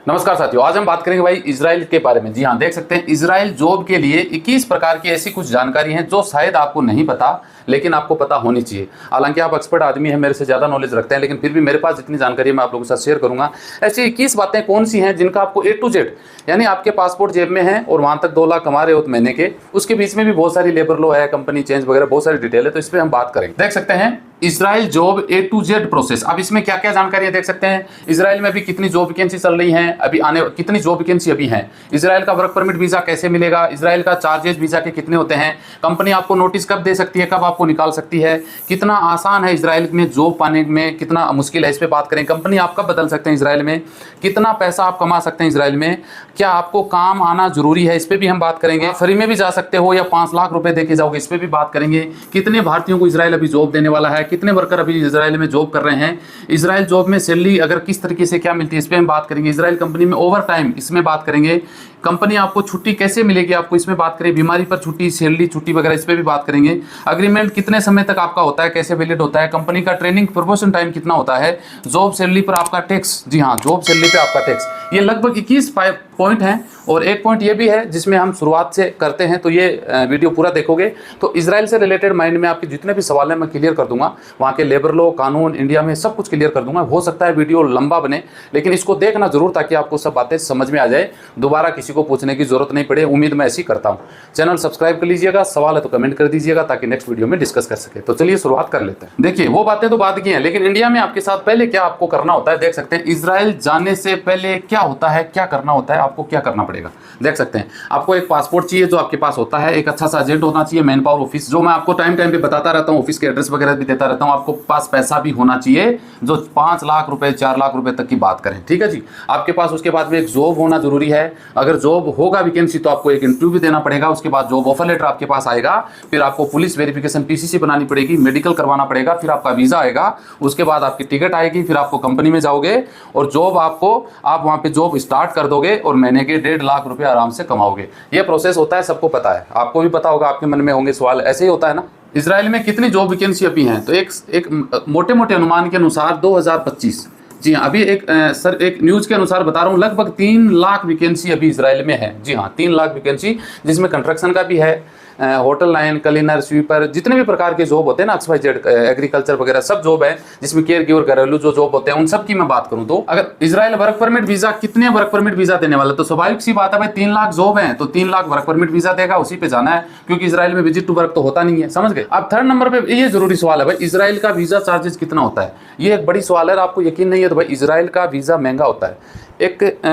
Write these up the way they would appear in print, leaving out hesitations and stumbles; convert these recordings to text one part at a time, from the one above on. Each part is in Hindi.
नमस्कार साथियों, आज हम बात करेंगे भाई इजराइल के बारे में। जी हाँ, देख सकते हैं इजराइल जॉब के लिए 21 प्रकार की ऐसी कुछ जानकारी हैं जो शायद आपको नहीं पता, लेकिन आपको पता होनी चाहिए। हालांकि आप एक्सपर्ट आदमी हैं, मेरे से ज़्यादा नॉलेज रखते हैं, लेकिन फिर भी मेरे पास जितनी जानकारी है मैं आप लोगों के साथ शेयर करूंगा। ऐसी 21 बातें कौन सी हैं जिनका आपको A to Z, यानी आपके पासपोर्ट जेब में है और वहाँ तक 2 लाख कमा रहे हो महीने के, उसके बीच में भी बहुत सारी लेबर लॉ है, कंपनी चेंज वगैरह बहुत सारी डिटेल है, तो इस पर हम बात करेंगे। देख सकते हैं Israel job A to Z process. अब इसमें क्या क्या जानकारी है देख सकते हैं। इजराइल में अभी कितनी जॉब वैकेंसी चल रही हैं, अभी आने कितनी जॉब वैकेंसी अभी हैं, इजराइल का वर्क परमिट वीजा कैसे मिलेगा, इजराइल का चार्जेस वीजा के कितने होते हैं, कंपनी आपको नोटिस कब दे सकती है, कब आपको निकाल सकती है, कितना आसान है इजराइल में जॉब पाने में, कितना मुश्किल है, इस पर बात करें। कंपनी आप कब बदल सकते हैं इजराइल में, कितना पैसा आप कमा सकते हैं इजराइल में, क्या आपको काम आना जरूरी है, इस पर भी हम बात करेंगे। फ्री में भी जा सकते हो या 5 लाख रुपए देके जाओगे, इस पर भी बात करेंगे। कितने भारतीयों को इजराइल अभी जॉब देने वाला है, कितने वर्कर अभी इजराइल में जॉब कर रहे हैं, इजराइल जॉब में सैलरी अगर किस तरीके से क्या मिलती है, इस पर हम बात करेंगे। इजराइल कंपनी में ओवर टाइम, इसमें बात करेंगे। कंपनी आपको छुट्टी कैसे मिलेगी आपको, इसमें बात करें। बीमारी पर छुट्टी, सैलरी छुट्टी वगैरह, इस पर भी बात करेंगे। अग्रीमेंट कितने समय तक आपका होता है, कैसे वैलिड होता है, कंपनी का ट्रेनिंग प्रमोशन टाइम कितना होता है, जॉब सैलरी पर आपका टैक्स। जी हाँ, जॉब सैलरी पे आपका टैक्स। ये लगभग 21 पॉइंट हैं और एक पॉइंट ये भी है जिसमें हम शुरुआत से करते हैं, तो ये वीडियो पूरा देखोगे तो इजराइल से रिलेटेड माइंड में आपके जितने भी सवाल हैं मैं क्लियर कर दूंगा। वहाँ के लेबर लॉ, कानून, इंडिया में सब कुछ क्लियर कर दूंगा। हो सकता है वीडियो लंबा बने, लेकिन इसको देखना जरूर ताकि आपको सब बातें समझ में आ जाए, दोबारा किसी को पूछने की जरूरत नहीं पड़े। उम्मीद मैं ऐसी करता हूँ। चैनल सब्सक्राइब कर लीजिएगा, सवाल है तो कमेंट कर दीजिएगा ताकि नेक्स्ट वीडियो में डिस्कस कर सके। तो चलिए शुरुआत कर लेते हैं। देखिए, वो बातें तो बात की हैं, लेकिन इंडिया में आपके साथ पहले क्या आपको करना होता है देख सकते हैं। इजराइल जाने से पहले क्या होता है, क्या करना होता है, आपको क्या करना पड़ेगा देख सकते हैं। आपको एक पासपोर्ट चाहिए जो आपके पास होता है, एक अच्छा सा एजेंट होना चाहिए, मैन पावर ऑफिस, जो मैं आपको टाइम टाइम पे बताता रहता हूँ, ऑफिस के एड्रेस वगैरह भी देता रहता हूँ। आपको पास पैसा भी होना चाहिए जो 5 लाख रुपए 4 लाख रुपए तक की बात करें, ठीक है जी। आपके पास उसके बाद में एक जॉब होना जरूरी है। अगर जॉब होगा वैकेंसी तो आपको एक इंटरव्यू भी देना पड़ेगा, उसके बाद जॉब ऑफर लेटर आपके पास आएगा, फिर आपको पुलिस वेरिफिकेशन PCC बनानी पड़ेगी, मेडिकल करवाना पड़ेगा, फिर आपका वीजा आएगा, उसके बाद आपकी टिकट आएगी, फिर आपको कंपनी में जाओगे और जॉब आपको, आप वहाँ पे जॉब स्टार्ट कर दोगे और महीने के 1.5 लाख रुपए आराम से कमाओगे। ये प्रोसेस होता है, सबको पता है, आपको भी पता होगा, आपके मन में होंगे सवाल, ऐसे ही होता है ना। इजराइल में कितनी जॉब वैकेंसी अभी हैं, तो एक मोटे मोटे अनुमान के अनुसार 2025, जी हाँ, अभी एक न्यूज़ के अनुसार बता रहा हूँ, लगभग 3 लाख वैकेंसी अभी इजराइल में है। जी हाँ, 3 लाख वैकेंसी, जिसमें कंस्ट्रक्शन का भी है, होटल लाइन, क्लीनर, स्वीपर, जितने भी प्रकार के जॉब होते हैं ना, XYZ, एग्रीकल्चर वगैरह सब जॉब है, जिसमें केयर गिवर, घरेलू जो जॉब होते हैं, उन सब की मैं बात करूं तो अगर इजराइल वर्क परमिट वीजा, कितने वर्क परमिट वीजा देने वाला, तो स्वाभाविक सी बात है भाई, 3 लाख जॉब है तो 3 लाख वर्क परमिट वीजा देगा, उसी पे जाना है, क्योंकि इजराइल में विजिट टू वर्क तो होता नहीं है, समझ गए। अब थर्ड नंबर पे ये जरूरी सवाल है भाई, इजराइल का वीजा चार्जेस कितना होता है। ये एक बड़ी सवाल है, आपको यकीन नहीं है तो भाई इजराइल का वीजा महंगा होता है।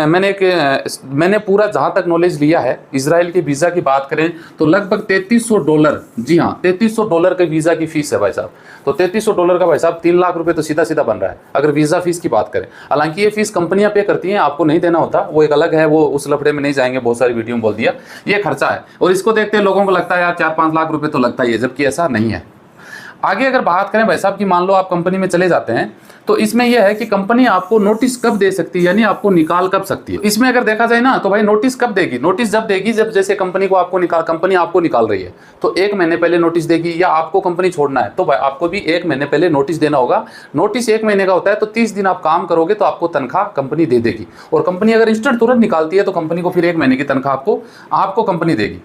मैंने पूरा जहाँ तक नॉलेज लिया है, इजराइल के वीज़ा की बात करें तो लगभग $3300, जी हाँ, $3300 के वीज़ा की फीस है भाई साहब। तो $3300 का भाई साहब 3 लाख रुपए तो सीधा सीधा बन रहा है अगर वीज़ा फीस की बात करें। हालांकि ये फीस कंपनियां पे करती हैं, आपको नहीं देना होता, वो एक अलग है, वो उस लफड़े में नहीं जाएंगे, बहुत सारी वीडियो में बोल दिया, ये खर्चा है। और इसको देखते हैं लोगों को लगता है यार 4-5 लाख रुपये तो लगता ही है, जबकि ऐसा नहीं है। आगे अगर बात करें भाई साहब की, मान लो आप कंपनी में चले जाते हैं, तो इसमें यह है कि कंपनी आपको नोटिस कब दे सकती है, यानी आपको निकाल कब सकती है। इसमें अगर देखा जाए ना, तो भाई नोटिस कब देगी, नोटिस जब देगी जब जैसे कंपनी आपको निकाल रही है तो 1 महीने पहले नोटिस देगी, या आपको कंपनी छोड़ना है तो भाई आपको भी 1 महीने पहले नोटिस देना होगा। नोटिस 1 महीने का होता है, तो 30 दिन आप काम करोगे तो आपको तनख्वाह कंपनी दे देगी। और कंपनी अगर इंस्टेंट तुरंत निकालती है तो कंपनी को फिर 1 महीने की तनख्वाह आपको कंपनी देगी।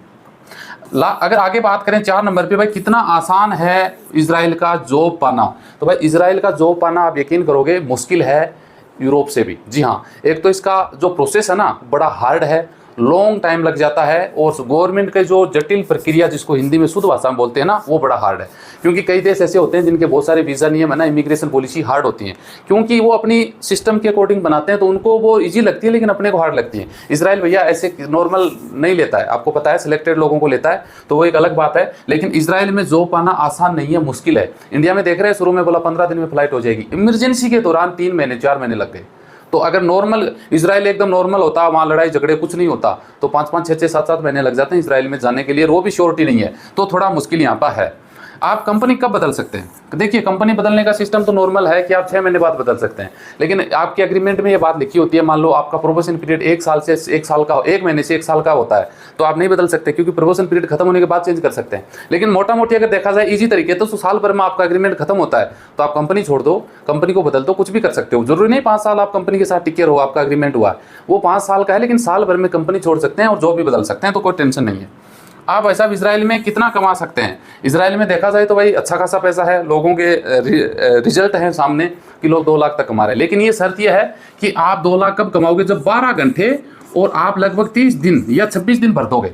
अगर आगे बात करें 4 नंबर पे, भाई कितना आसान है इजराइल का जॉब पाना, तो भाई इजराइल का जॉब पाना आप यकीन करोगे मुश्किल है यूरोप से भी। जी हाँ, एक तो इसका जो प्रोसेस है ना बड़ा हार्ड है, लॉन्ग टाइम लग जाता है, और गवर्नमेंट के जो जटिल प्रक्रिया, जिसको हिंदी में शुद्ध भाषा में बोलते हैं ना, वो बड़ा हार्ड है। क्योंकि कई देश ऐसे होते हैं जिनके बहुत सारे वीज़ा नियम है ना, इमिग्रेशन पॉलिसी हार्ड होती है, क्योंकि वो अपनी सिस्टम के अकॉर्डिंग बनाते हैं, तो उनको वो इजी लगती है, लेकिन अपने को हार्ड लगती है। इजराइल भैया ऐसे नॉर्मल नहीं लेता है, आपको पता है, सिलेक्टेड लोगों को लेता है, तो वो एक अलग बात है। लेकिन इजराइल में जॉब पाना आसान नहीं है, मुश्किल है। इंडिया में देख रहे हैं, शुरू में बोला 15 दिन में फ्लाइट हो जाएगी, इमरजेंसी के दौरान 3 महीने 4 महीने लग गए। तो अगर नॉर्मल इजराइल एकदम नॉर्मल होता, वहाँ लड़ाई झगड़े कुछ नहीं होता, तो 5-5, 6-6, 7-7 महीने लग जाते हैं इजराइल में जाने के लिए, वो भी श्योरिटी नहीं है, तो थोड़ा मुश्किल यहाँ पर है। आप कंपनी कब बदल सकते हैं? देखिए, कंपनी बदलने का सिस्टम तो नॉर्मल है कि आप 6 महीने बाद बदल सकते हैं, लेकिन आपके एग्रीमेंट में ये बात लिखी होती है, मान लो आपका प्रोबेशन पीरियड 1 साल से 1 साल का, 1 महीने से 1 साल का होता है, तो आप नहीं बदल सकते, क्योंकि प्रोबेशन पीरियड खत्म होने के बाद चेंज कर सकते हैं। लेकिन मोटा मोटी अगर देखा जाए इजी तरीके तो साल भर में आपका एग्रीमेंट खत्म होता है, तो आप कंपनी छोड़ दो, कंपनी को बदल दो, कुछ भी कर सकते हो। जरूरी नहीं 5 साल आप कंपनी के साथ टिके रहो, आपका एग्रीमेंट हुआ वो 5 साल का है, लेकिन साल भर में कंपनी छोड़ सकते हैं और जॉब भी बदल सकते हैं, तो कोई टेंशन नहीं है। आप भाई साहब इजराइल में कितना कमा सकते हैं? इजराइल में देखा जाए तो भाई अच्छा खासा पैसा है, लोगों के रिजल्ट हैं सामने कि लोग 2 लाख तक कमा रहे हैं। लेकिन ये शर्त यह है कि आप 2 लाख कब कमाओगे? जब 12 घंटे और आप लगभग 30 दिन या 26 दिन भर दोगे,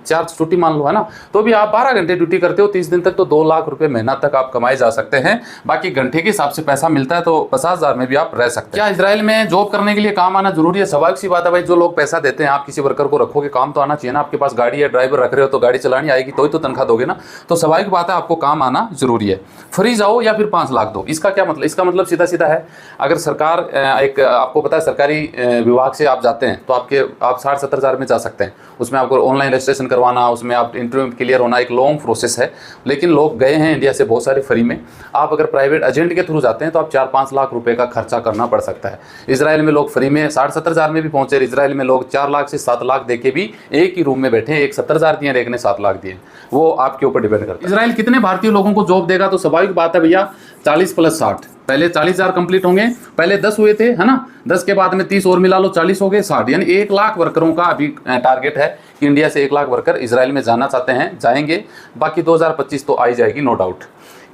4 छुट्टी मान लो, है ना, तो भी आप 12 घंटे ड्यूटी करते हो 30 दिन तक, तो 2 लाख रुपए महीना तक आप कमाए जा सकते हैं। बाकी घंटे के हिसाब से पैसा मिलता है, तो 50,000 में भी आप रह सकते हैं। क्या इजराइल में जॉब करने के लिए काम आना जरूरी है? स्वाभाविक सी बात है भाई, जो लोग पैसा देते हैं, आप किसी वर्कर को रखोगे, काम तो आना चाहिए ना। आपके पास गाड़ी है, ड्राइवर रख रहे हो तो गाड़ी चलानी आएगी, तो ही तो तनख्वाह दोगे ना। तो स्वाभाविक बात है, आपको काम आना जरूरी है। फ्री जाओ या फिर 5 लाख दो, इसका क्या मतलब? इसका मतलब सीधा सीधा है, अगर सरकार एक, आपको पता है सरकारी विभाग से आप जाते हैं तो आप 60-70 हज़ार में जा सकते हैं। उसमें आपको ऑनलाइन रजिस्ट्रेशन करवाना, उसमें आप इंटरव्यू क्लियर होना, एक लॉन्ग प्रोसेस है। लेकिन लोग गए हैं इंडिया से बहुत सारे फ्री में। आप अगर प्राइवेट एजेंट के थ्रू जाते हैं तो आप 4-5 लाख रुपए का खर्चा करना पड़ सकता है। इजराइल में लोग फ्री में 60-70 हज़ार में भी पहुंचे। इजराइल में लोग 4 लाख से 7 लाख दे के भी एक ही रूम में बैठे, एक 70 हज़ार दिए, एक ने 7 लाख दिए। वो आपके ऊपर डिपेंड करता है। इजराइल कितने भारतीय लोगों को जॉब देगा? तो स्वाभाविक बात है भैया, 40 + 60। पहले 40,000 कंप्लीट होंगे, पहले 10 हुए थे, है ना, 10 के बाद में 30 और मिला लो, 40 हो गए, 60, यानी 1 लाख वर्करों का अभी टारगेट है कि इंडिया से 1 लाख वर्कर इजराइल में जाना चाहते हैं, जाएंगे। बाकी 2025 तो आ ही जाएगी, नो डाउट।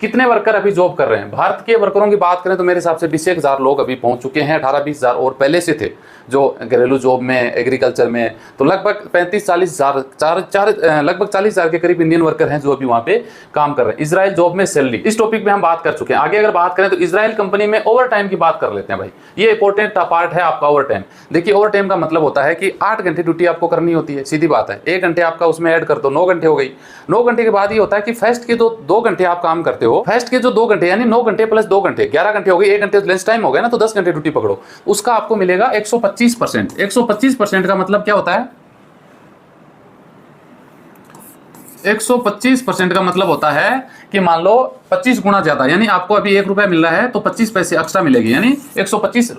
कितने वर्कर अभी जॉब कर रहे हैं? भारत के वर्करों की बात करें तो मेरे हिसाब से 20,000 लोग अभी पहुंच चुके हैं, 18-20 हज़ार और पहले से थे जो घरेलू जॉब में, एग्रीकल्चर में, तो लगभग 35-40 हज़ार, लगभग 40 हज़ार के करीब इंडियन वर्कर हैं जो अभी वहाँ पे काम कर रहे हैं। इजराइल जॉब में सैलरी, इस टॉपिक में हम बात कर चुके हैं। आगे अगर बात करें तो इजराइल कंपनी में ओवर टाइम की बात कर लेते हैं भाई, ये इंपॉर्टेंट पार्ट है आपका ओवर टाइम। देखिए, ओवर टाइम का मतलब होता है कि 8 घंटे ड्यूटी आपको करनी होती है, सीधी बात है। 1 घंटे आपका उसमें ऐड कर दो, 9 घंटे हो गई। 9 घंटे के बाद ये होता है कि फर्स्ट के 2 घंटे आप काम करते हो, फर्स्ट के जो 2 घंटे यानी 9 घंटे + 2 घंटे 11 घंटे हो गए, 1 घंटे लंच टाइम हो गया ना, तो 10 घंटे ड्यूटी पकड़ो, उसका आपको मिलेगा 125%। 125% का मतलब क्या होता है? 125% का मतलब होता है कि मान लो 25 गुना ज्यादा, यानी आपको अभी 1 रुपया मिल रहा है तो 25 पैसे एक्स्ट्रा मिलेगी, यानी 125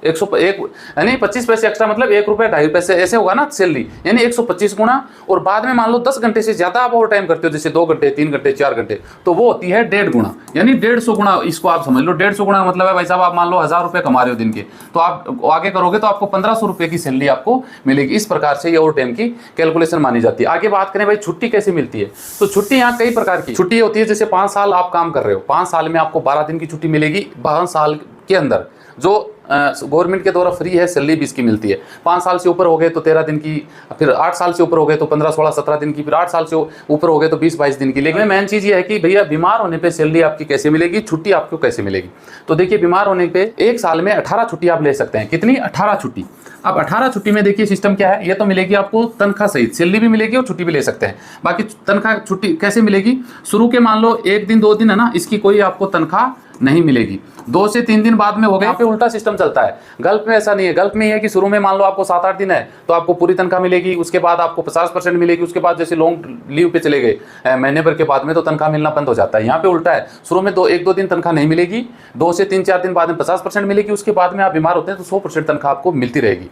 यानी 25 पैसे एक्स्ट्रा, मतलब 1 रुपया 2.5 पैसे ऐसे होगा ना सैलरी, यानी 125 गुना। और बाद में मान लो 10 घंटे से ज्यादा आप ओवर टाइम करते हो, जैसे 2 घंटे, 3 घंटे, 4 घंटे, तो वो होती है 1.5 गुना, यानी 150 गुना। इसको आप समझ लो, 150 गुना मतलब है भाई साहब, आप मान लो 1000 रुपये कमा रहे हो दिन के, तो आप आगे करोगे तो आपको 1500 रुपये की सैलरी आपको मिलेगी। इस प्रकार से ये ओवर टाइम की कैलकुलेशन मानी जाती है। आगे बात करें भाई छुट्टी कैसे मिलती है, तो छुट्टी यहाँ कई प्रकार की छुट्टी होती है। जैसे 5 साल आप काम कर रहे हो, 5 साल में आपको 12 दिन की छुट्टी मिलेगी। 12 साल के अंदर जो गवर्नमेंट के द्वारा फ्री है, सैलरी भी इसकी मिलती है। 5 साल से ऊपर हो गए तो 13 दिन की, फिर 8 साल से ऊपर हो गए तो 15, 16, 17 दिन की, फिर 8 साल से ऊपर हो गए तो 20, 22 दिन की। लेकिन मेन चीज़ ये है कि भैया बीमार होने पे सैलरी आपकी कैसे मिलेगी, छुट्टी आपको कैसे मिलेगी। तो देखिए, बीमार होने पे 1 साल में 18 छुट्टी आप ले सकते हैं। कितनी? 18 छुट्टी। अब 18 छुट्टी में देखिए सिस्टम क्या है, ये तो मिलेगी आपको तनख्वाह सहित, सैलरी भी मिलेगी और छुट्टी भी ले सकते हैं। बाकी तनख्वाह छुट्टी कैसे मिलेगी? शुरू के मान लो 1 दिन 2 दिन है ना, इसकी कोई आपको तनख्वाह नहीं मिलेगी। 2 से 3 दिन बाद में हो गया। यहाँ पे उल्टा सिस्टम चलता है, गल्फ में ऐसा नहीं है। गल्फ में ये है कि शुरू में मान लो आपको 7-8 दिन है तो आपको पूरी तनख्वाह मिलेगी, उसके बाद आपको 50% मिलेगी, उसके बाद जैसे लॉन्ग लीव पे चले गए महीने भर के बाद में तो तनख्वाह मिलना बंद हो जाता है। यहाँ पे उल्टा है, शुरू में 1-2 दिन तनख्वाह नहीं मिलेगी, 2 से 3-4 दिन बाद में 50% मिलेगी, उसके बाद में आप बीमार होते हैं तो 100% तनख्वाह आपको मिलती रहेगी।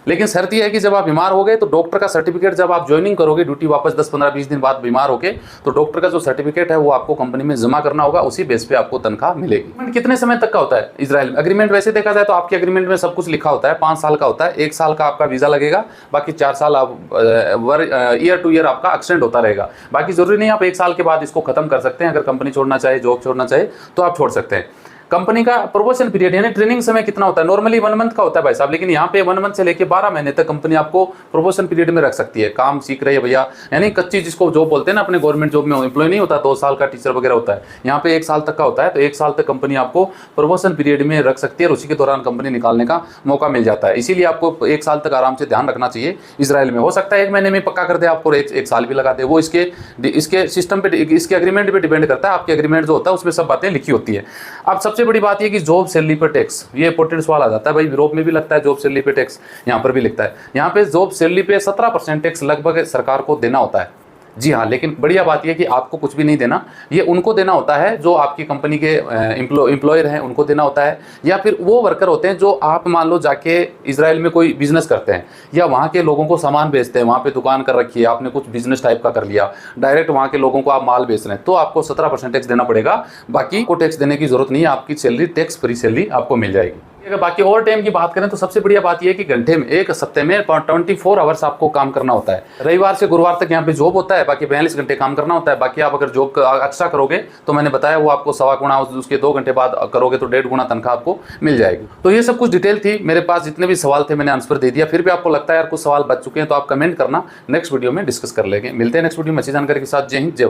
लेकिन शर्त यह है कि जब आप बीमार हो गए तो डॉक्टर का सर्टिफिकेट, जब आप ज्वाइनिंग करोगे ड्यूटी वापस 10-15-20 दिन बाद बीमार होके, तो डॉक्टर का जो सर्टिफिकेट है वो आपको कंपनी में जमा करना होगा, उसी बेस पे आपको तनख्वाह मिलेगी। कितने समय तक का होता है इजराइल में एग्रीमेंट? वैसे देखा जाए तो आपके एग्रीमेंट में सब कुछ लिखा होता है। 5 साल का होता है, 1 साल का आपका वीजा लगेगा, बाकी 4 साल आप ईयर टू ईयर आपका एक्सटेंड होता रहेगा। बाकी जरूरी नहीं आप 1 साल के बाद इसको खत्म कर सकते हैं। अगर कंपनी छोड़ना चाहे, जॉब छोड़ना चाहे तो आप छोड़ सकते हैं। कंपनी का प्रोबेशन पीरियड यानी ट्रेनिंग समय कितना होता है? नॉर्मली 1 मंथ का होता है भाई साहब, लेकिन यहाँ पे 1 मंथ से लेके 12 महीने तक कंपनी आपको प्रोबेशन पीरियड में रख सकती है। काम सीख रही है भैया, यानी कच्ची जिसको जॉब बोलते हैं ना, अपने गवर्नमेंट जॉब में एम्प्लॉय नहीं होता, 2 साल का टीचर वगैरह होता है, यहाँ पे 1 साल तक का होता है। तो 1 साल तक कंपनी आपको प्रोबेशन पीरियड में रख सकती है और उसी के दौरान कंपनी निकालने का मौका मिल जाता है। इसीलिए आपको 1 साल तक आराम से ध्यान रखना चाहिए। इजराइल में हो सकता है 1 महीने में पक्का कर दे आपको, 1 साल भी लगा दे, वो इसके सिस्टम पे, इसके एग्रीमेंट पे डिपेंड करता है। आपके एग्रीमेंट जो होता है उसमें सब बातें लिखी होती है। अब सबसे बड़ी बात यह कि जॉब सैलरी पे टैक्स, ये इंपॉर्टेंट सवाल आ जाता है भाई। यूरोप में भी लगता है जॉब सैलरी पे टैक्स, यहाँ पर भी लिखता है। यहाँ पे जॉब सैलरी पे 17% टैक्स लगभग सरकार को देना होता है। जी हाँ, लेकिन बढ़िया बात यह है कि आपको कुछ भी नहीं देना, ये उनको देना होता है जो आपकी कंपनी के एम्प्लॉयर हैं, उनको देना होता है, या फिर वो वर्कर होते हैं जो आप मान लो जाके इजराइल में कोई बिजनेस करते हैं या वहाँ के लोगों को सामान बेचते हैं, वहाँ पे दुकान कर रखी है, आपने कुछ बिजनेस टाइप का कर लिया, डायरेक्ट वहाँ के लोगों को आप माल बेच रहे हैं, तो आपको 17% टैक्स देना पड़ेगा। बाकी को टैक्स देने की जरूरत नहीं है, आपकी सैलरी टैक्स फ्री सैलरी आपको मिल जाएगी। अगर बाकी ओवर टाइम की बात करें तो सबसे बढ़िया बात यह है कि घंटे में एक सप्ताह में 24 आवर्स आपको काम करना होता है। रविवार से गुरुवार तक यहाँ पे जॉब होता है, बाकी 42 घंटे काम करना होता है। बाकी आप अगर जॉब एक्स्ट्रा करोगे तो मैंने बताया वो आपको 1.25 गुना, उसके 2 घंटे बाद करोगे तो 1.5 गुना तनख्वाह आपको मिल जाएगी। तो ये सब कुछ डिटेल थी, मेरे पास जितने भी सवाल थे मैंने आंसर दे दिया। फिर भी आपको लगता है यार कुछ सवाल बच चुके हैं तो आप कमेंट करना, नेक्स्ट वीडियो में डिस्कस कर लेंगे। मिलते हैं नेक्स्ट वीडियो में अच्छी जानकारी के साथ। जय हिंद, जय भारत।